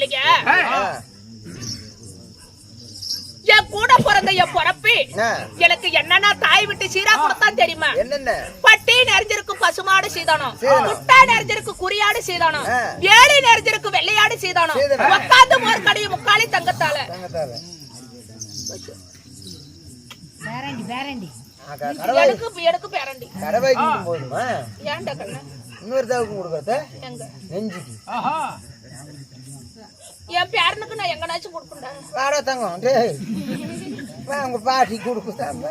மல்லிகை என் கூட பிறந்த என் பொறப்பு எனக்கு என்னன்னா தாய் விட்டு சீரா கொடுத்தான் தெரியுமா? பட்டி நெறிஞ்சிருக்கு பசுமாடு சீதானம், முட்டை நெறிஞ்சிருக்கு குறியாடு சீதானம், வேலி நெறிஞ்சிருக்கு வெள்ளையாடு சீதானம், உட்காந்து மோர்கடைய முக்காலி தங்கத்தால எனக்கு பேரண்டி ஏன்டா கண்ணு இன்னொரு தாவுக்கு கொடுக்கறத நெஞ்சுக்கு என் பேரனுக்கு நான் எங்கனாச்சும் கொடுப்பேன்டா. வாடா தங்கம் உங்க பாட்டி கொடுக்குதாங்க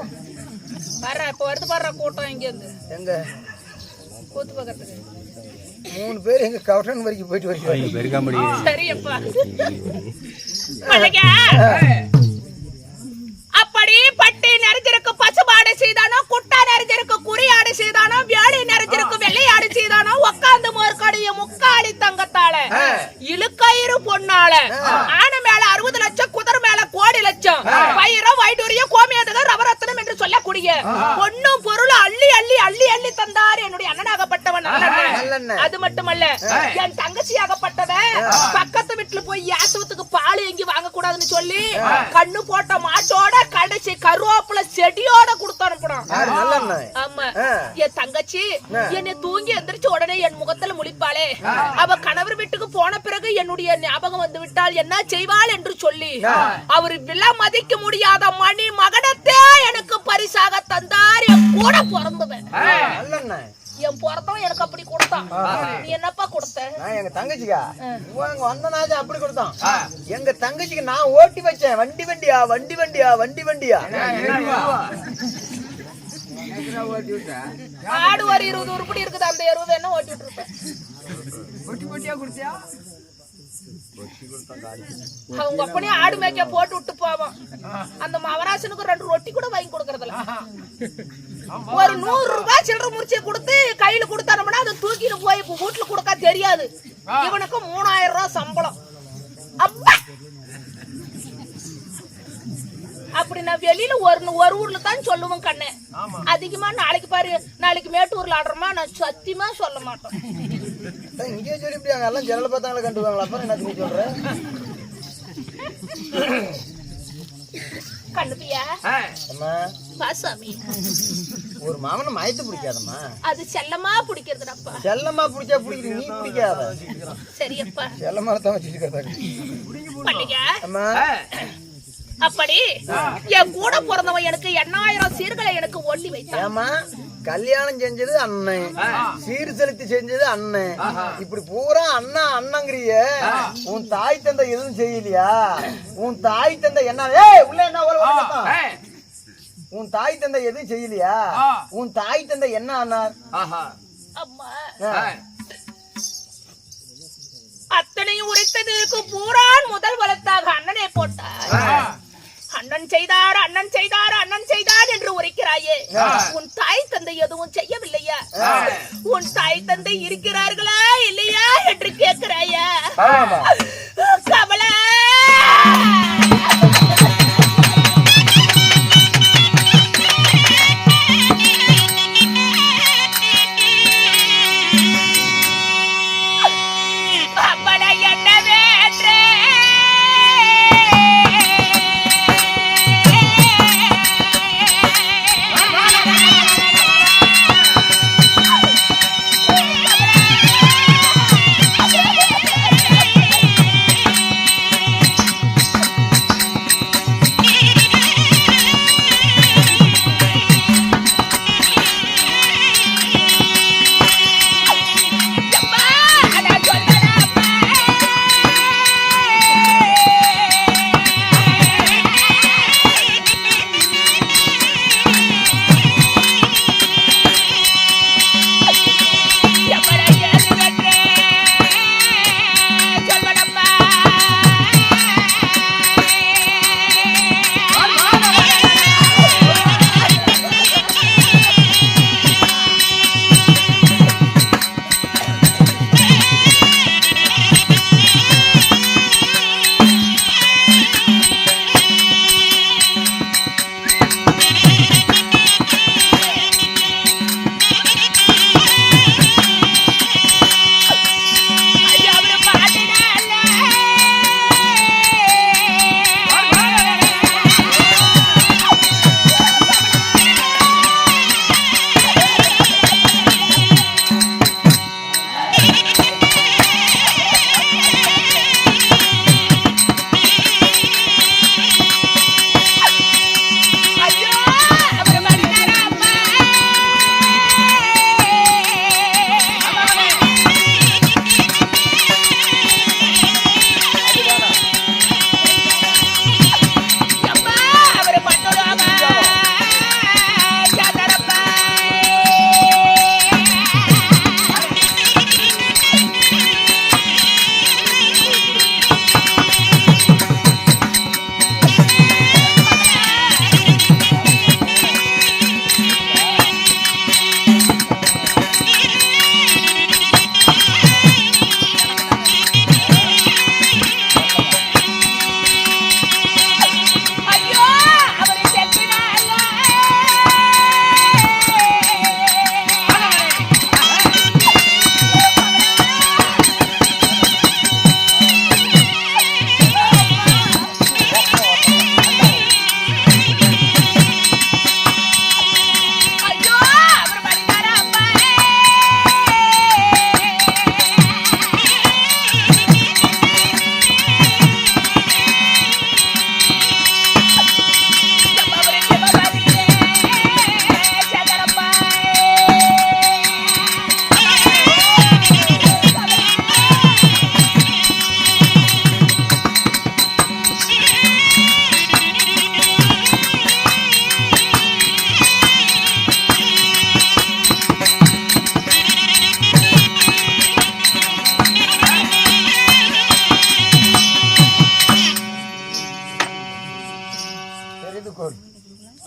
வர்ற இப்ப வருது பாடுற கூட்டம் இங்க இருந்து எங்க கூத்து பக்கத்துக்கு 3 பேர் எங்க கவுட்டன் வரைக்கும் போயிட்டு வரைக்கும் சரியப்பா. அப்படி பட்டி நிறைஞ்சிருக்கு பசுமாடு சீதானோ, குட்டா நிறைஞ்சிருக்கு குறியாடு சீதானோ, வேலி நிறைஞ்சிருக்கு வெள்ளையாடு சீதானோ, உட்காந்து மோர்கடைய முக்காலி தங்கத்தால இழுக்கயிறு பொன்னால ஆன மேல 60 லட்சம் குதிரை மேல கோடி லட்சம் பயிரம் வைடூரியம் கோமியதகம் ரவரத்னம் என்று சொல்லக்கூடிய பொண்ணும் பொருளும் அள்ளி அள்ளி அள்ளி அள்ளி தந்தார் என்னுடைய அண்ணனாகப்பட்டவன். அது மட்டுமல்ல என் தங்கச்சியாகப்பட்டவன் பக்கத்து வீட்டுல போய் யாசவத்துக்கு பால் எங்கி வாங்க கூடாதுன்னு சொல்லி கண்ணு போட்ட மாட்டோட கடைசி கருவேப்பில செடியோட கொடுத்து அனுப்பணும். ஆமா என் தங்கச்சி என்னை தூங்கி எந்திரிச்ச உடனே என் முகத்துல முழிப்பாளே, அவ கணவர் வீட்டுக்கு போன பிறகு என்னுடைய ஞாபகம் வந்து விட்டால் என்ன செய்வாள் என்று சொல்லி அவர் விலை மதிக்க முடியாத மணி மகனத்தே எனக்கு பரிசாக தந்தார். என் கூட பிறந்தவன் என் பிறந்தவன் எனக்கு அப்படி கொடுத்தான். நீ என்னப்பா கொடுத்த? எங்க தங்கச்சிக்கா வந்தனாச்சும் அப்படி கொடுத்தான். எங்க தங்கச்சிக்கு நான் ஓட்டி வச்சேன் வண்டி வண்டியா வண்டி வண்டியா வண்டி வண்டியா. ஆடு ஒரு 20 உருப்படி இருக்குது, அந்த 20 என்ன ஓட்டி விட்டு இருப்பேன். அவங்க அப்பனே ஆடு மேய்க்க போட்டு விட்டு போவான். அந்த மவராசனுக்கு 2 ரொட்டி கூட வாங்கி கொடுக்கறதுல ஒரு 100 ரூபாய் சில்லற முடிச்சு கொடுத்து கையில கொடுத்தானோம்னா அதை தூக்கிட்டு போய் வீட்டுல கொடுக்க தெரியாது. இவனுக்கு 3000 ரூபாய் சம்பளம். அப்பா அப்படி நான் வெளியில ஒரு ஊர்ல தான் சொல்லுவேன் கண்ணே. அதிகமா நாளைக்கு பாரு, நாளைக்கு மேட்டூர்ல ஆடுறோமா, நான் சத்தியமா சொல்ல மாட்டேன். இங்கே சொல்லிவிட்டாங்க எல்லாம் ஜனல பார்த்தாங்களே கண்டுவாங்களா? அப்புறம் என்ன நீ சொல்ற? கண்டுபியா பாசாமி ஒரு மாமனை மயத்து பிடிக்காதம்மா, அது செல்லமா பிடிக்கிறதுப்பா. செல்லமா பிடிச்சா பிடிக்குது, நீ பிடிக்காத. சரியப்பா செல்லமா தான் வச்சுக்கிறதா அம்மா. அப்படி என் கூட பிறந்தவன் எனக்கு 8000 சீர்களை எனக்கு ஓட்டி வைத்தான். கல்யாணம் செஞ்சது அண்ணன், சீர் செலுத்தி செஞ்சது அண்ணன், இப்படி பூரா அண்ணா அண்ணங்கிறிய. உன் தாய் தந்தை எதுவும் செய்யலையா? உன் தாய் தந்தை என்ன உள்ள என்ன உன் தாய் தந்தை எதுவும் செய்யலையா? உன் தாய் தந்தை என்ன ஆனார்? அம்மா அத்தனையும் உரைத்ததற்கு பூரான் முதல் வளர்த்தாக அண்ணனை போட்டார். அண்ணன் செய்தார் அண்ணன் செய்தார் அண்ணன் செய்தார் என்று உரைக்கிறாயே, உன் தாய் தந்தை எதுவும் செய்யவில்லையா? உன் தாய் தந்தை இருக்கிறார்களா இல்லையா என்று கேட்கிறாயா? கவலை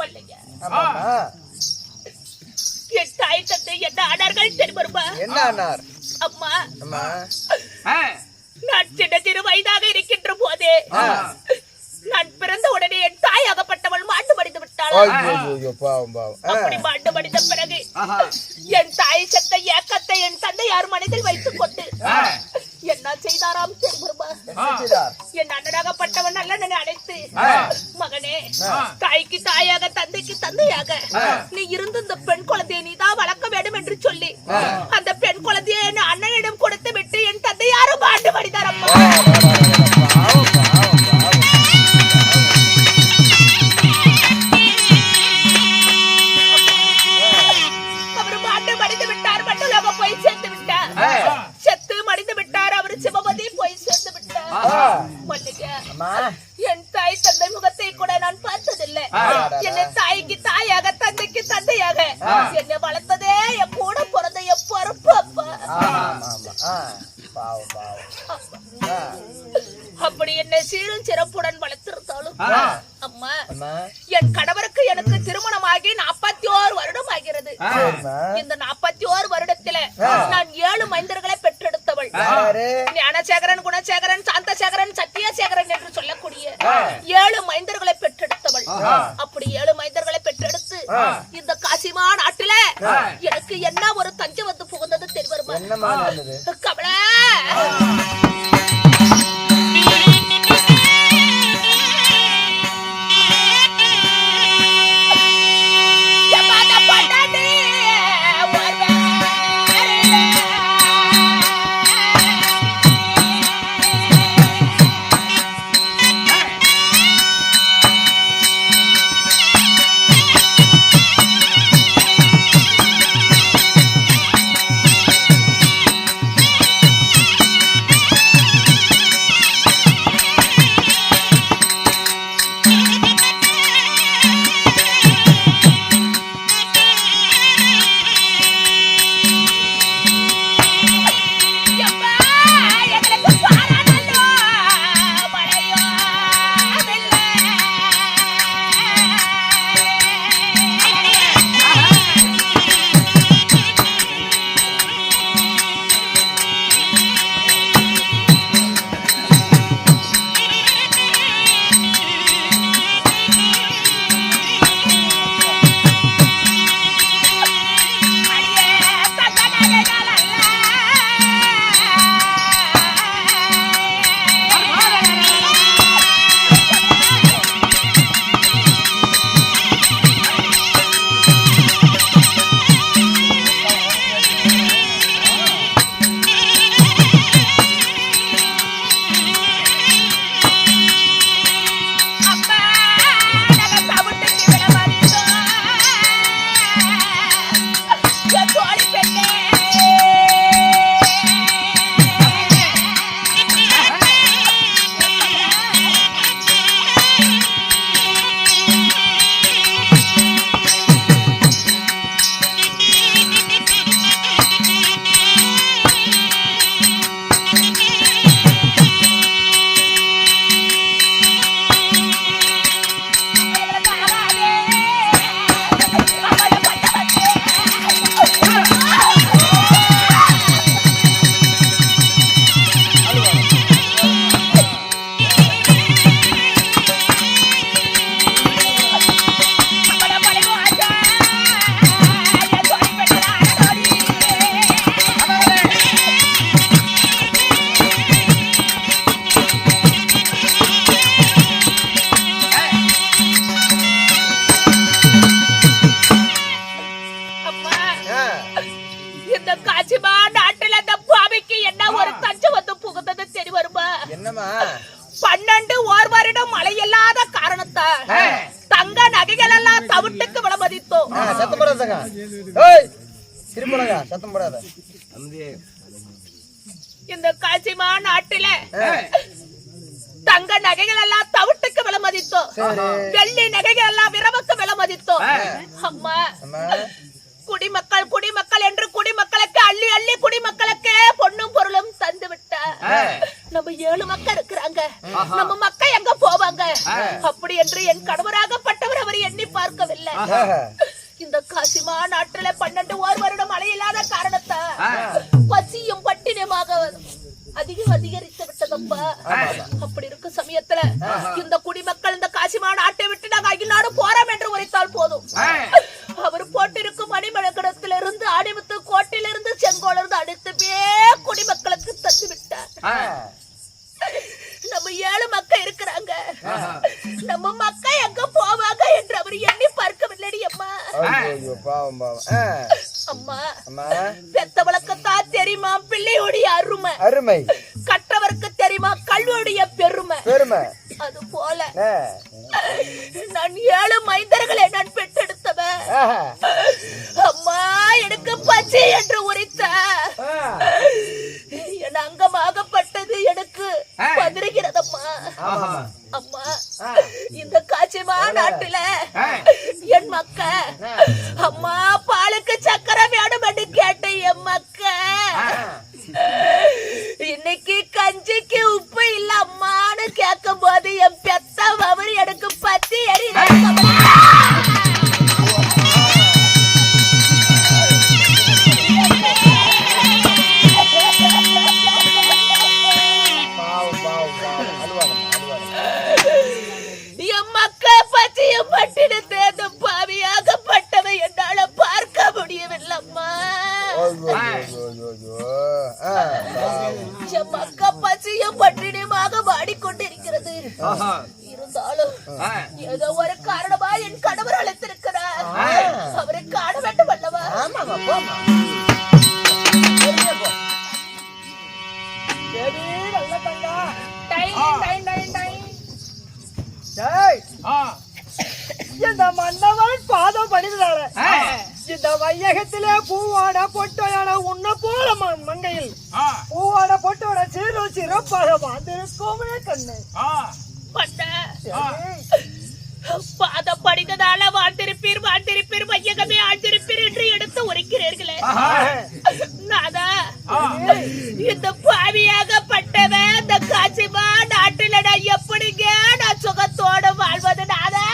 பல்லைங்க. ஆமாமா. என் தாய் தந்தை என்ன ஆனார்கள் தெரியுமா? என்ன ஆனார்? அம்மா, அம்மா, நான் சிறு வயதாக இருக்கின்ற போதே நான் பிறந்த உடனே என் தாய் அகப்பட்டவள் மாண்டு மடிந்து விட்டாள். ஐயோ, பாவம் பாவம். அப்படி மாண்டு மடிந்த பிறகு என் தாய் செத்த ஏக்கத்தை என் தந்தையார் மனதில் வைத்துக் கொண்டு என்ன செய்தாராம் தெரியுமா? என் அண்ணனாகப்பட்டவன் நல்ல அழைத்து, மகனே, தாய்க்கு தாயாக தந்தைக்கு தந்தையாக நீ இருந்து இந்த பெண் குழந்தையை நீதான் வளர்க்க வேண்டும் என்று சொல்லி அந்த பெண் குழந்தையை என் அண்ணனிடம் கொடுத்து விட்டு என் தந்தையாரும் மாண்டு மடிந்தார். அம்மா, அவர் மாண்டு மடிந்து விட்டார். மண்டலோக போய் சேர்ந்து விட்டார். செத்து மடிந்து விட்டார். அவர் சிவபதி போய் சேர்ந்து விட்டார். என் தாய் தந்தை முகத்தை கூட நான் பார்த்ததில்லை. என்னை தாய்க்கு தாயாக தந்தைக்கு தந்தையாக என்னை வளர்த்ததே என் கூட பிறந்த என் பொறுப்பு. அப்படி என்னை சீரும் சிறப்புடன் வளர்த்திருந்தாலும் அம்மா, என் கணவருக்கு எனக்கு திருமணமாகி 41 வருடம் ஆகிறது. இந்த 41 வருடத்தில நான் 7 மைந்தர்களை பெற்றெடுத்தவள். ஞானசேகரன், குணசேகரன், சாந்தசேகரன், சத்தியசேகரன் என்று சொல்லக்கூடிய 7 மைந்தர்களை பெற்றெடுத்தவள். அப்படி 7 மைந்தர்களை பெற்றெடுத்து இந்த காசிமா நாட்டில எனக்கு என்ன ஒரு தஞ்சம் வந்து புகுந்தது தெரியுமா? கவலை. என்னமா 12 ஓர் வருடம் மழை இல்லாத காரணத்தால் தங்க நகைகள் எல்லாம் தவிட்டுக்கு விளமதித்தோம். சத்தம் போடாதங்க. ஏய் திரும்பலங்க சத்தம் போடாத. இந்த காசிமா நாட்டில தங்க நகைகள் எல்லாம் தவிட்டுக்கு விளமதித்தோம். வெள்ளி நகைகள் எல்லாம் விரவுக்கு விளமதித்தோம். அம்மா குடிமக்கள் குடிமக்கள் என்று குடிமக்களுக்கு அள்ளி அள்ளி குடிமக்களுக்கு பொண்ணும் பொருளும் தந்து விட்டா நம்ம 7 மக்கள் இருக்கிறாங்க, நம்ம மக்கள் எங்க போவாங்க? அப்படி என்று என் கணவராகப்பட்டவர் அவர் எண்ணி பார்க்கவில்லை. இல்ல இந்த காசிமா நாட்டுல 12 வருடம் மழை இல்லாத காரணத்தை பசியும் பட்டினியமாக அதிகரித்து விட்டதப்பா. அப்படி இருக்க சமயத்துல இந்த குடிமக்கள் இந்த காசிமா நாட்டை விட்டு நாங்க அகிலாடு போறோம் என்று உரைத்தால் போதும், அவர் போட்டிருக்கும் மணிமண்டலத்திலிருந்து அடிமுத்து கோட்டையிலிருந்து செங்கோலிருந்து அடுத்துமே குடிமக்களுக்கு தந்து விட்டார். நம்ம 7 மக்கள் இருக்கிறாங்க, நம்ம மக்கள் எங்க போவாங்க என்று அவர் எண்ணி பார்க்கவில்லை அம்மா. அம்மா பெத்த வழக்கத்தான் தெரியுமா பிள்ளையுடைய அருமை, கற்றவருக்கு தெரியுமா கல்வியுடைய பெருமை. அது போல நான் 7 மைந்தர்களை நான் பெற்றெடுத்தவன். அம்மா எனக்கு பச்சை என்று உரைத்த என் அங்கமாகப்பட்டது எனக்கு பதிருகிறதம்மா. அம்மா இந்த காட்சிமா நாட்டுல என் மக்க அம்மா பாலுக்கு சக்கரை வேணும் என்று கேட்ட என் மக்க இன்னைக்கு கஞ்சிக்கு உப்பு இல்ல அம்மான்னு கேட்கும் போது என் பெத்த அவர் எனக்கு பத்தி என் மக்க பத்தியும் பட்டினு தேர்ந்த பாவியாகப்பட்டவை என்னால பார்க்க முடியவில்லம்மா. என் மக்க பசியும் பட்டினியுமாக வாடிக்கொண்டிருக்கிறது. இருந்தாலும் ஏதோ ஒரு காரணமா என் கணவர் அழைத்திருக்கிறார், அவரை காண வேண்டும் அல்லவா? இந்த மன்னவன் பாதம் பணிந்தார இந்த வையகத்திலே பூவாட பொட்டோட உன்ன போல மங்கையில் பூவாட பொட்டோட சீரும் சிறப்பாக வாழ்ந்திருக்கோமே கண்ணு. பாதம் படித்ததால வாழ்ந்திருப்பீர் வையகமே ஆழ்ந்திருப்பீர் என்று எடுத்து உரைக்கிறீர்களே. நாதா இந்த பாவியாகப்பட்டவன் இந்த காட்சிமா நாட்டில நான் எப்படிங்க நான் சுகத்தோடு வாழ்வது? நாதா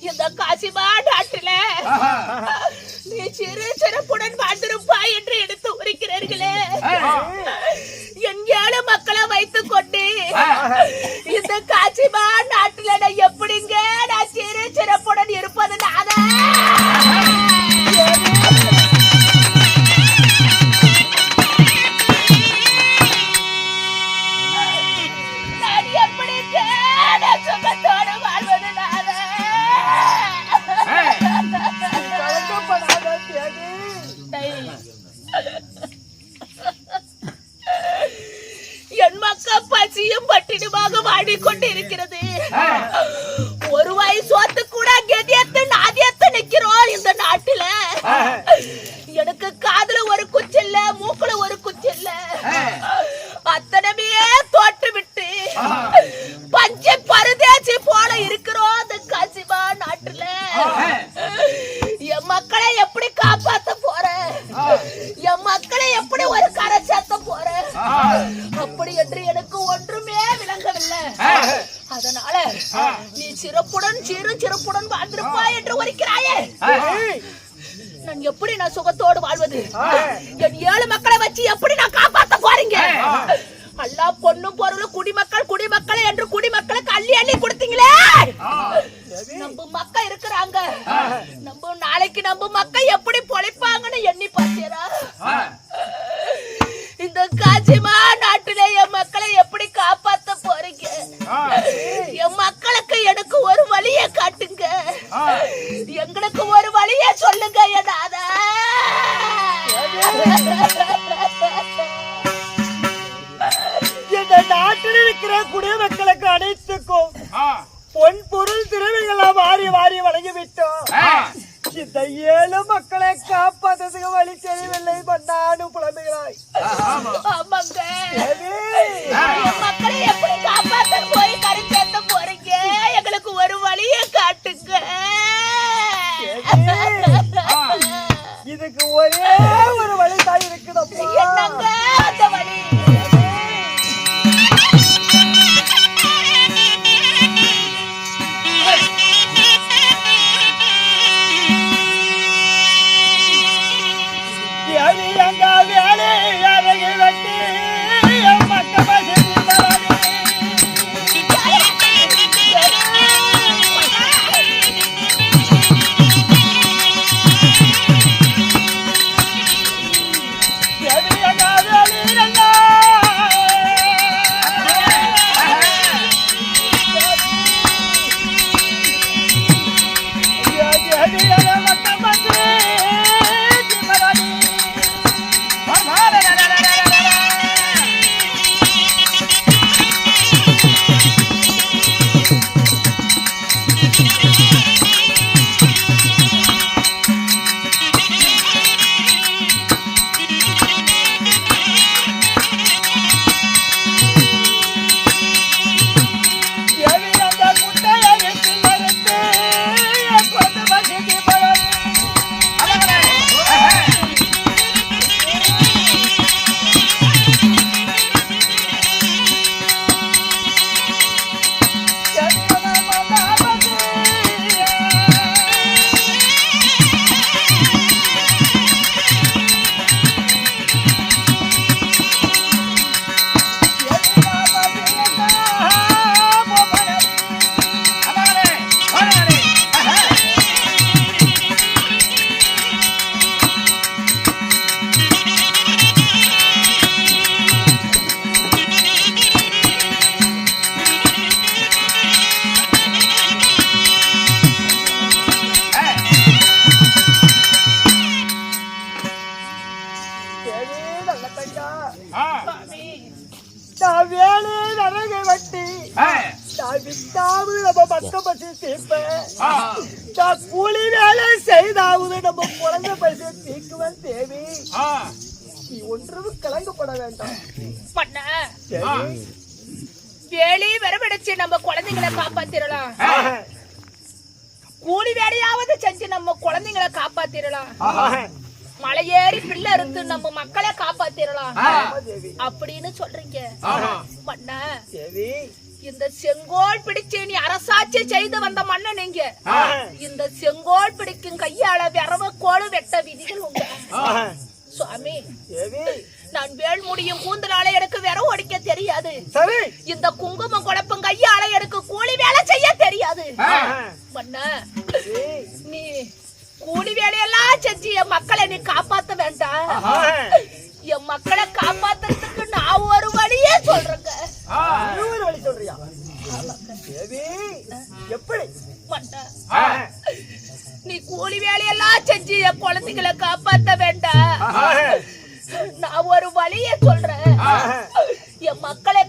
இந்த காசிமா நாட்டில நீ சிறப்புடன் வாழ்ந்திருப்பா என்று எடுத்து உரைக்கிறீர்களே. என் 7 மக்களை வைத்துக் கொண்டு இந்த காசிமா நாட்டில நான் எப்படிங்க நான் சிறப்புடன் இருப்பது? நாதா நான் எப்படிங்க நான் சுகத்தோடு வாழ்வது? நாதா என் மக்கள் பசியும் பட்டினிமாக வாடிக்கொண்டு இருக்கிறது. ஒரு வாய் சோத்து கூட கெதியத்து நாதியத்து நிக்கிறோம் இந்த நாட்டுல. எனக்கு காதுல ஒரு குச்சி இல்ல, மூக்குல ஒரு குச்சி இல்ல, அத்தனமே தோட்டு விட்டு பஞ்ச பரதேசி போல இருக்கிறோம் அந்த காசிமா நாட்டுல. என் மக்களை எப்படி காப்பாத்த போறேன், என் மக்களை எப்படி ஒரு கரை சேர்த்த போறேன், அப்படி என்று எனக்கு ஒன்றுமே விளங்கவில்லை. அதனால நீ சிறப்புடன் சிறப்புடன் வாழ்ந்திருப்பா என்று ஒரிக்கிறாயே, நான் எப்படி நான் சுகத்தோடு வாழ்வது? என் 7 மக்களை வச்சு எப்படி நான் காப்பாத்த போறீங்க? அல்லா பொண்ணும் பொருளும் குடிமக்கள் என்று குடிமக்களுக்கு அள்ளி அள்ளி கொடுத்தீங்களே. நம்ம மக்கள் இருக்கிறாங்க, நம்ம நாளைக்கு நம்ம மக்கள் எப்படி பொழைப்பாங்கன்னு எண்ணி பார்த்தீரா? இந்த காசிமா நாட்டிலே என் மக்களை எப்படி காப்பாத்த போறீங்க? என் மக்களுக்கு எனக்கு ஒரு வழியை காட்டுங்க, எங்களுக்கு ஒரு வழியை சொல்லுங்க. என்னாதா இந்த நாட்டில் இருக்கிற குடிமக்களுக்கு அனைத்துக்கும் பொன் பொருள் திறமைகளா வாரி வாரி வழங்கிவிட்டோம். இந்த 7 மக்களை காப்பாற்றதுக்கு வழி தெரியவில்லை. நானும் புலம்புகிறாய். ஆமாங்க, மக்களை எப்படி காப்பாத்த போய் கரை சேர்த்த போறீங்க? எங்களுக்கு ஒரு வழியை காட்டுங்க. இதுக்கு ஒரே ஒரு வழி தான் இருக்குது. என்னங்க அந்த வழி? கூலி வேலை செய்தாவது நம்ம குழந்தை பரிசு தீக்குவன் தேவி. நீ ஒன்றும் கலங்கப்பட வேண்டாம். வேலி வரவழைச்சு நம்ம குழந்தைங்களை காப்பாத்திரலாம். கூலி வேலையாவது செஞ்சு நம்ம குழந்தைங்களை காப்பாத்திரலாம். மலையேறி பிள்ளை இருந்து நம்ம மக்களை காப்பாத்திரலாம் அப்படின்னு சொல்றீங்க. இந்த செங்கோல் பிடிச்சு நீ அரசாட்சி செய்து வந்த மன்னன் நீங்க. இந்த செங்கோல் பிடிக்கும் கையால விரவ கோடு வெட்ட விதிகள் உண்டு சுவாமி. நான் வேல்முடியும் கூந்தலால எனக்கு விரவு அடிக்க தெரியாது. இந்த குங்குமம் குழப்பம் கையால எனக்கு கூலி வேலை செய்ய தெரியாது. மன்னா நீ கூலி வேலையெல்லாம் செஞ்சு என் மக்களை நீ காப்பாத்த வேண்டாம். என் மக்களை காப்பாத்துறதுக்கு நான் ஒரு வழியே சொல்றேங்க. ஒரு வழி சொல்றியா? எப்படி? நீ கூலி வேலையெல்லாம் செஞ்சு என் குழந்தைகளை காப்பாத்த வேண்டாம். நான் ஒரு வழியை சொல்றேன். என் மக்களை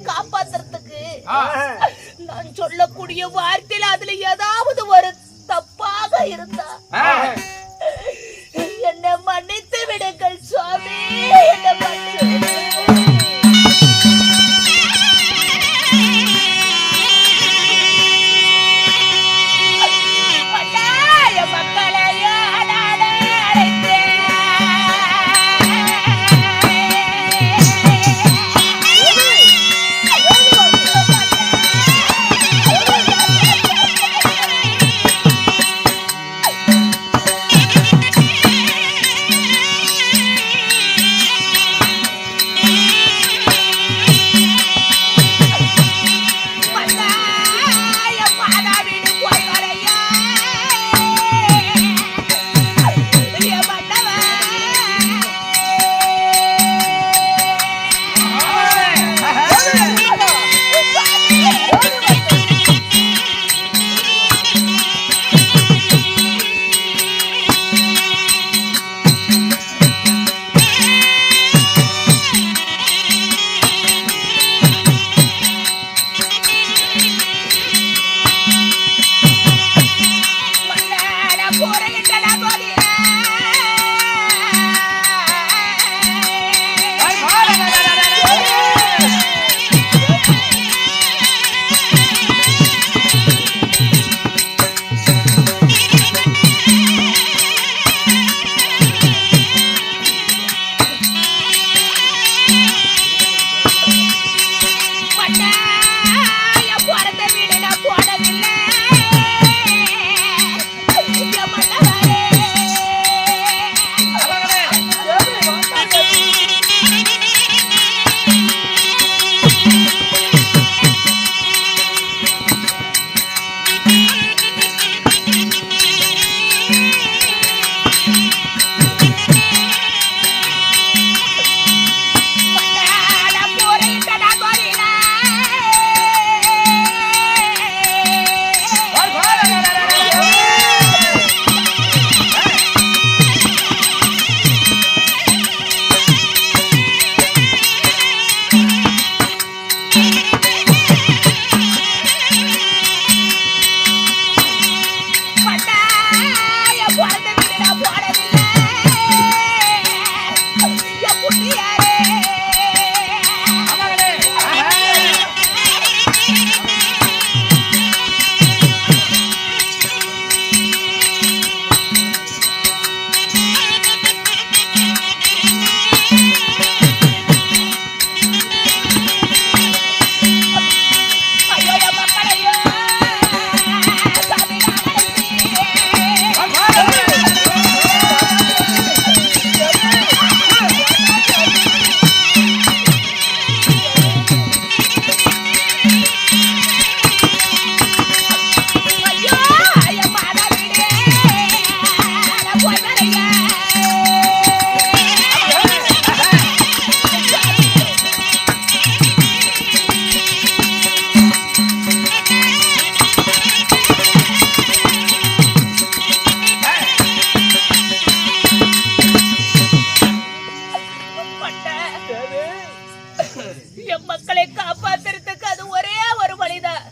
என் மக்களை காப்பாத்துறதுக்கு அது ஒரே ஒரு வழிதான்.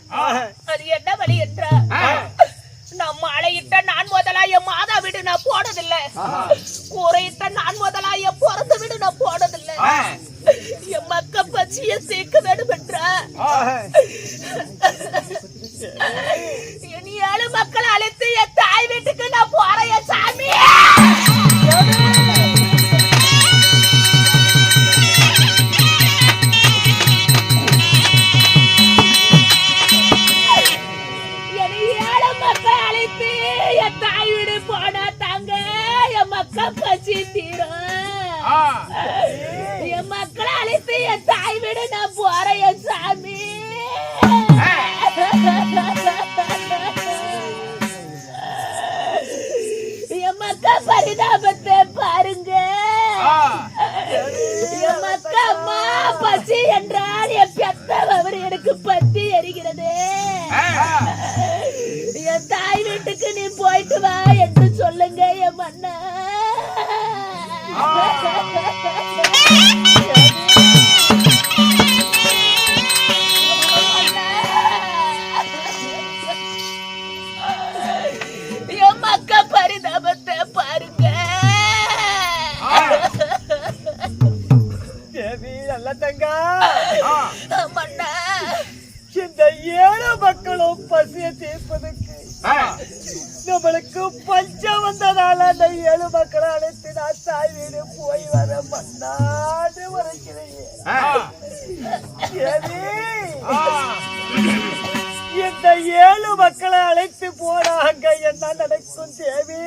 அது என்ன வழி என்றா, நான் மாலையிட்ட நான் முதலா என் மாதா வீடு நான் போனதில்ல, கூரையிட்ட நான் முதலா என் பிறந்த வீடு நான் போனதில்ல. என் மக்க பச்சிய சேர்க்க வேண்டும் என்றா என் 7 மக்களை அழைத்து என் தாய் வீட்டுக்கு நான் போறேன் சாமி. பசி தீரும் என் மக்களை அழைத்து என் தாய் வீடு நான் போறேன் சாமி. என் மக்கா பரிதாபத்தை பாருங்க. என் மக்கா அம்மா பசி என்றால் என் பெத்தவர் எனக்கு பத்தி எரிகிறது. என் தாய் வீட்டுக்கு நீ போயிட்டு வா என்று சொல்லுங்க என் மன்னா. என் மக்கா பரிதாபத்தை பாருங்க. தேவி நல்ல தங்கா மன்னா, இந்த 7 மக்களும் பசிய தீர்ப்பதற்கு நம்மளுக்கு பஞ்சம் வந்ததால அந்த 7 மக்களை அழைத்து நான் தாய் வீடு போய் வர மன்னாடு வரைக்கிறேன். இந்த 7 மக்களை அழைத்து போனா அங்க என்ன நடக்கும் தேவி?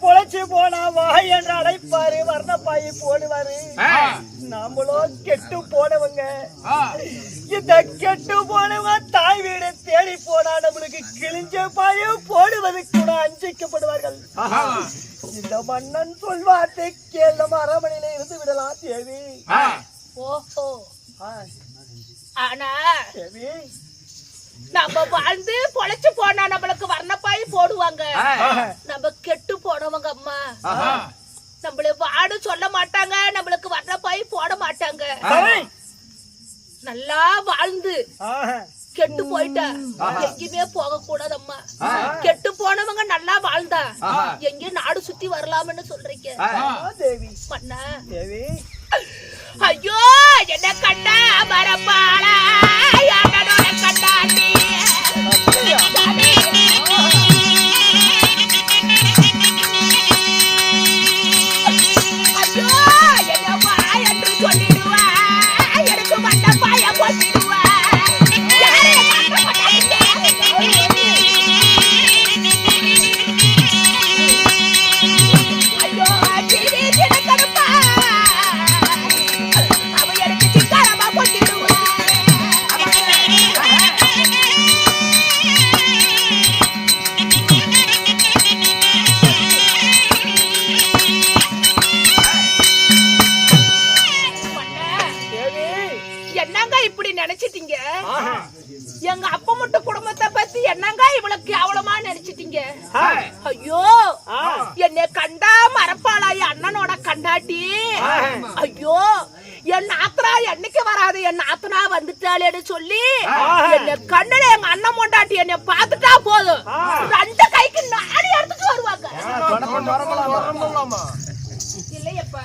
பொழைச்சு போனா வா என்று அழைப்பாரு, வர்ணப்பாயி போடுவாரு. நாமளும் கெட்டு போனவங்க. இந்த கெட்டு போனவன் தாய் வீடு தேடி போனா நம்மளுக்கு கிழிஞ்ச பாய போடுவது கூட அஞ்சிக்கப்படுவார்கள். இந்த மன்னன் சொல்வார்த்தை கேள், நம்ம அரமனையில இருந்து விடலாம் தேவி. ஓஹோ, ஆனா தேவி நம்ம வாழ்ந்து பொழைச்சு போனா நம்மளுக்கு சொல்லுவாங்க நம்ம கெட்டு போனவங்க அம்மா நம்மள வாடு சொல்ல மாட்டாங்க நம்மளுக்கு வர்ற பாய் போட மாட்டாங்க நல்லா வாழ்ந்து கெட்டு போயிட்டா எங்கேயுமே போக கூடாது அம்மா கெட்டு போனவங்க நல்லா வாழ்ந்தா எங்கேயும் நாடு சுத்தி வரலாம்னு சொல்றீங்க மன்னா ஐயோ என்ன கண்டா மரப்பாளா கண்டாண்டி ஐயோ என்ன வாய் என்று சொல்லிடுவா எனக்கு வந்த பாய போட்டிடுவா ஐயோ தினக்கருப்பா அவ எனக்கு சிக்காரமா போட்டிடுவா என்னங்க இப்படி நினைச்சிட்டீங்க எங்க அப்பா மட்டும் குடும்பத்தை பத்தி என்னங்க இவ்வளவு கேவலமா நினைச்சிட்டீங்க ஐயோ என்னை கண்டா மரப்பாளாய் அண்ணனோட கண்டாட்டி ஐயோ என் நாத்தனா என்னைக்கு வராது என் நாத்தனா வந்துட்டாளேன்னு சொல்லி என்ன கண்ணுல எங்க அண்ணன் மொண்டாட்டி என்னை பார்த்துட்டா போதும் ரெண்டு கைக்கு நாடி இடத்துக்கு வருவாங்க இல்லையப்பா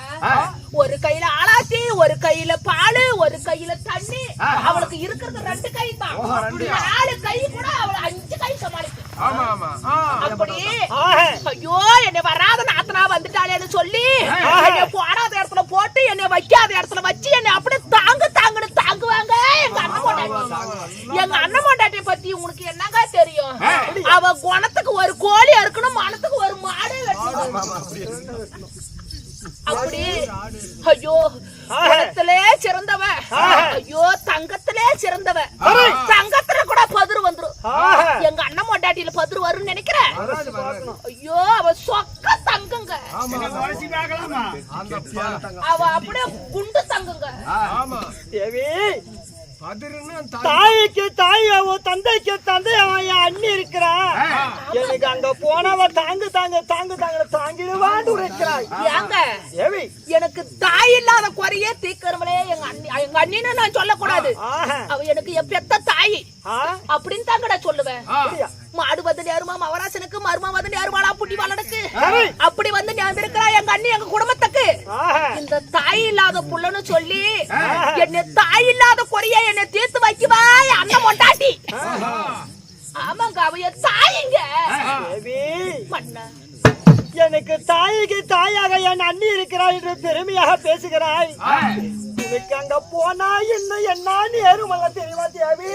ஒரு கையில ஆளாத்தி ஒரு கையில பாலு ஒரு கையில தண்ணி அவளுக்கு இருக்கிறது ரெண்டு கை தான் 4 கை கூட அவளை 5 கை சமாளிக்கும் அப்படி ஐயோ என்னை வராத நாத்தனா வந்துட்டாளேன்னு சொல்லி என்னை போடாத இடத்துல போட்டு என்னை வைக்காத இடத்துல வச்சு என்னை அப்படி தாங்குன்னு தாங்குவாங்க எங்க அண்ணன் மொண்டாட்டிய பத்தி உங்களுக்கு என்னங்க தெரியும் அவ குணத்துக்கு ஒரு கோழி இருக்கணும் மனத்துக்கு ஒரு மாடு வெட்டணும் அப்படி ஐயோ குணத்திலே சிறந்தவ ஐயோ தங்கத்திலே சிறந்தவ தங்கத்துல கூட பதிரு வந்துரும் எங்க அண்ணன் மொண்டாட்டியில பதிரு வரும்னு நினைக்கிறேன் ஐயோ அவ சொக்க தங்குங்க அவ அப்படியே குண்டு தங்குங்க தாய்க்கு தாயாவும் தந்தைக்கு தந்தையாவும் என் அண்ணி இருக்கிறா எனக்கு அங்க போனவ தாங்கிடுவான்னு உரைக்கிறாய் ஏங்க எனக்கு தாய் இல்லாத குறையே தீக்கறவளே எங்க அண்ணின்னு நான் சொல்லக்கூடாது அவ எனக்கு என் பெத்த தாய் அப்படின்னு தாங்கடா சொல்லுவேன் மாடு வந்து நேருமா மவராசனுக்கு மருமா வந்து நேருமாளா புட்டி வாழனுக்கு அப்படி வந்து நேர்ந்திருக்கிறா எங்க அண்ணி எங்க குடும்பத்துக்கு இந்த தாய் இல்லாத புள்ளன்னு சொல்லி என்ன தாய் இல்லாத குறைய என்ன தீர்த்து வைக்குவா அண்ணன் மொண்டாட்டி ஆமாங்க அவைய தாயிங்க மண்ணா எனக்கு தாய்க்கு தாயாக என் அண்ணி இருக்கிறாய் என்று பெருமையாக பேசுகிறாய் உனக்கு அங்க போனா இன்னும் என்ன நேருமல்ல தெரியுமா தேவி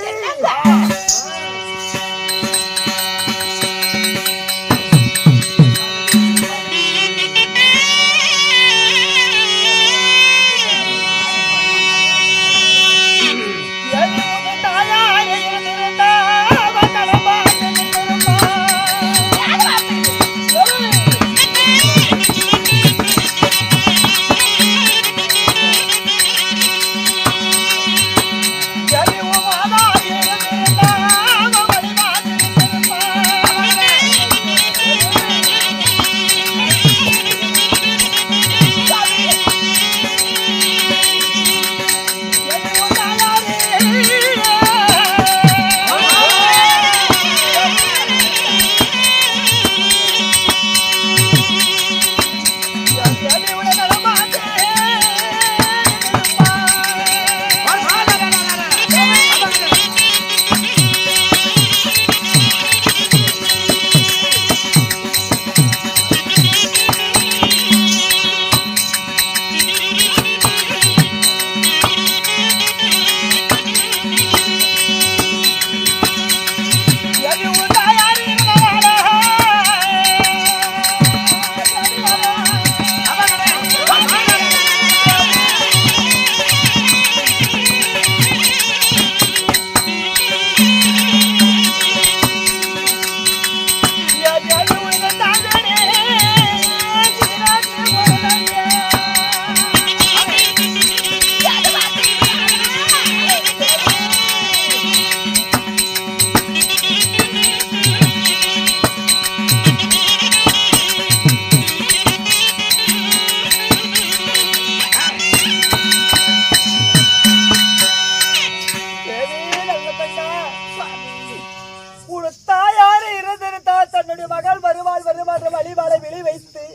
இறந்திருந்தால் தன்னுடைய மகள் வருவாள் வருமாறு வழிபாட விழி வைத்து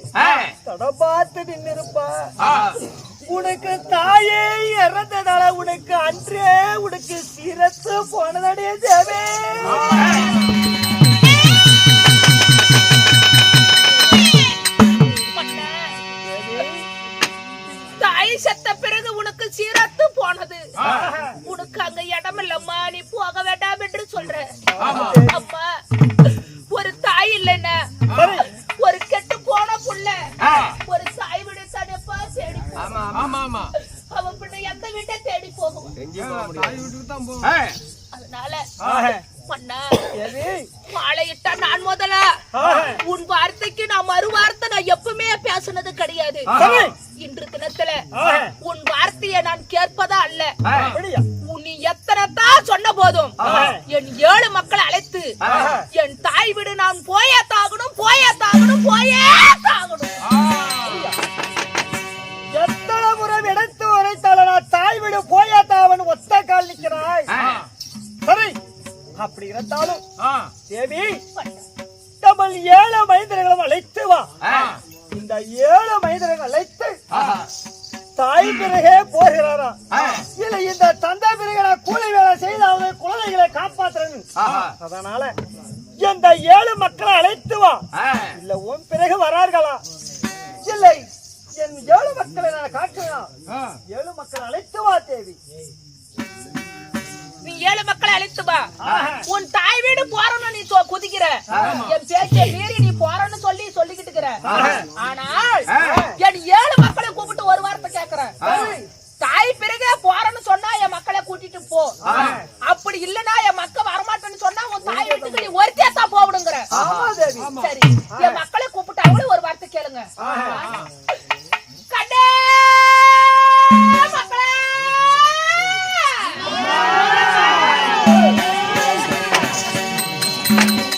தடம் பார்த்து நின்னிருப்பா. உனக்கு தாயே இறந்ததால உனக்கு அன்றே உனக்கு சிரத்து போனதே தேவே. தாய் செத்த பிறகு உனக்கு சீரத்து போனது. உனக்கு அங்க இடம் இல்லம்மா, நீ போக வேண்டாம் என்று சொல்ற. அம்மா, ஒரு தாய் இல்லைன்னா ஒரு கெட்டு போன புள்ள ஒரு தாய் விட தனப்பா தேடி அவன் பின்ன எந்த வீட்டை தேடி போகும். அதனால மன்னா மாலையிட்டா நான் முதல்ல உன் வார்த்தைக்கு நான் மறு வார்த்தை நான் எப்பவுமே பேசுனது கிடையாது. இன்று தினத்துல உன் வார்த்தையை நான் கேட்பதா அல்ல. நீ எத்தனை தான் சொன்ன போதும் என் 7 மக்களை அழைத்து என் தாய் வீடு நான் போயே தாகணும் போயே தாகணும் போயே தாகணும். எத்தனை முறை எடுத்து உரைத்தால நான் தாய் வீடு போயா தாவன் ஒத்த கால் நிற்கிறாய். சரி, அப்படி இருந்தாலும் தேவி தமிழ் 7 மனிதர்களும் அழைத்து வா. இந்த 7 மனிதர்கள் அழைத்து தாய் பிறகே போகிறாரா இல்ல இந்த தந்தை பிறகு கூலி வேலை செய்து அவங்க குழந்தைகளை காப்பாற்றுறது. அதனால இந்த 7 மக்களை அழைத்து வா. இல்ல உன் பிறகு வரார்களா இல்லை என் 7 மக்களை நான் காட்டுவேன். 7 மக்களை அழைத்து வா தேவி. நீ 7 மக்களை அழைத்து வா. உன் தாய் வீடு போறன்னு நீ குதிக்கிற. என் பேச்சை மீறி நீ போறன்னு சொல்லிக்கிட்டு இருக்கிற. ஆனால் என் 7 மக்களை கூப்பிட்டு ஒரு வார்த்தை கேட்கிறேன். தாய் பிறகு போறன்னு சொன்னா என் மக்களை கூட்டிட்டு போ. அப்படி இல்லன்னா என் மக்கள் வரமாட்டேன்னு சொன்னா உன் தாய் வீட்டுக்கு நீ ஒருத்தே தான் போவிடுங்கிற. சரி,